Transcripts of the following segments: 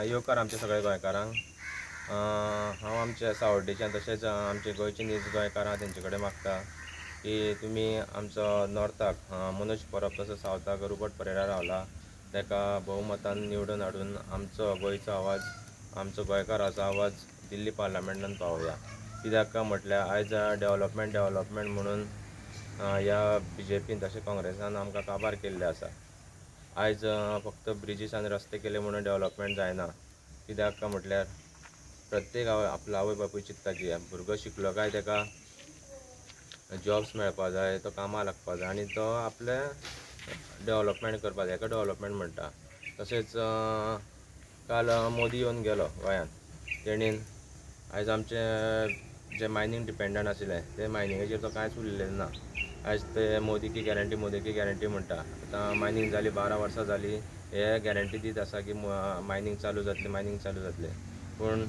येवकार आमच्या सगळ्या गोंयकारांक हांव आमच्या सावड्डेच्यान तशेंच आमचे गोंयचे नीज गोंयकार आहा तेंचे कडेन मागता की तुमी आमचो नॉर्थाक मनोज परब तसो सावथाक रोबर्ट परेरा रावला ताका भोवमतान निवडून हाडून आमचो गोंयचो आवाज आमचो गोंयकाराचो आवाज दिल्ली पार्लमेंटान पावोवया। कित्याक काय म्हटल्यार आयज डेव्हलपमेंट म्हणून ह्या BJPन तशें काँग्रेसान आमकां काबार केल्ले आसा। आयज फक्त ब्रिजीस आनी रस्ते केले म्हणून डेव्हलपमेंट जायना। कित्याक काय म्हटल्यार प्रत्येक आपलो आवय बापूय चिंतता की भुरगो शिकलो काय ताका जॉब्स मेळपा जाय, तो कामां लागपा जाय आनी तो आपले डेव्हलपमेंट करपा जाय, हाका डेव्हलपमेंट म्हणटा। तशेंच काल मोदी येवन गेलो गोंयान, तेणीन आयज आमचे जे मायनींग डिपेंडंट आशिल्ले ते मायनिंगेचेर तो कांयच उलयलेलो ना। आयज ते मोदी की गॅरंटी म्हणटा। आतां मायनींग जाली 12 वर्सां जाली, हे गॅरंटी दीत आसा की मायनींग चालू जातले पूण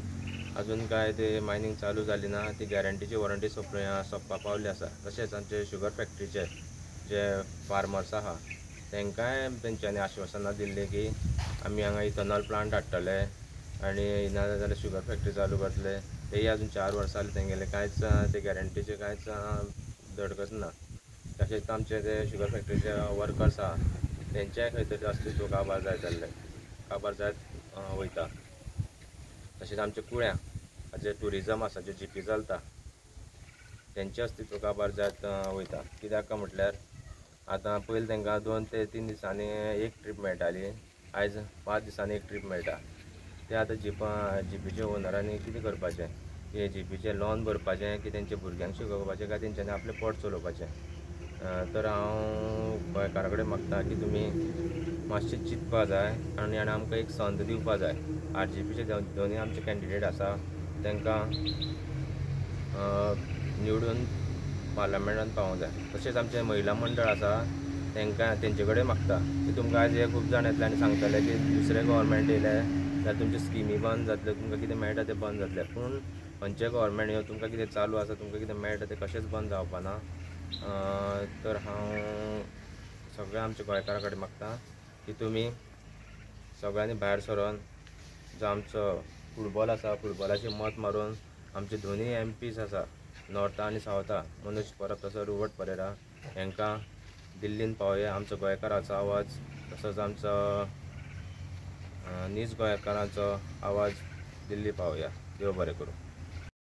अजून काय ते मायनींग चालू जाली ना। ती गॅरंटीची वॉरंटी सोंपपा पावली आसा। तशेंच आमचे शुगर फॅक्ट्रीचे जे फार्मर्स आहा तांकांय तेंच्यांनी आश्वासनां दिल्लीं की आमी हांगा इथनॉल प्लांट हाडटले आनी ना जाल्यार शुगर फॅक्ट्री चालू करतले। तेय अजून 4 वर्सां जाली तेंगेले कांयच ते गॅरंटीचे कांयच धडगत ना। तशेंच आमचे ते शुगर फॅक्ट्रीचे वर्कर्स आहा तेंच्याय खंय तरी अस्तित्व काबार जायत वयता। तशेंच आमच्या कुळ्यां जे ट्युरिजम आसा, जे जीपी चलता तेंचें अस्तित्व काबार जायत वयता। कित्याक काय म्हटल्यार आतां पयलीं तांकां 2 ते 3 दिसांनी एक ट्रीप मेळटाली, आयज 5 दिसांनी एक ट्रीप मेळटा। ते आतां जीपीचे ओनरांनी कितें करपाचें की जीपीचें लॉन भरपाचें की तेंच्या भुरग्यांक शिकोवपाचें काय तेंच्यांनी आपलें पोट चलोवपाचें। तर हांव गोंयकारा कडेन मागता की तुमी मातशें चिंतपा जाय आनी आमकां एक संद दिवपा जाय। RGPचे दोनूय आमचे कॅन्डिडेट आसा तांकां निवडून पार्लमेंटान पावोवंक जाय। तशेंच आमचे महिला मंडळ आसा तेंचे कडेन मागता की तुमकां आयज हे खूब जाण येतले आनी सांगतले की दुसरे गोवोरमेंट येयले जाल्यार तुमचे स्किमी बंद जातले, तुमकां कितें मेळटा तें बंद जातले। पूण खंयचें गोवोरमेंट येवन तुमकां कितें चालू आसा, तुमकां कितें मेळटा तें कशेंच बंद जावपा ना। तर हांव सगळ्या आमच्या गोंयकारा कडेन मागता की तुमी सगळ्यांनी भायर सरोन जो आमचो फुटबॉल आसा फुटबॉलाचेर मत मारून आमचे दोनूय MPs आसा नॉर्था आनी सावथा मनोज परब तसो रोबर्ट परेरा हांकां दिल्लीन पावोवया। आमचो गोंयकाराचो आवाज तसोच आमचो नीज गोंयकारांचो आवाज दिल्ली पावोवया। देव बरें करूं।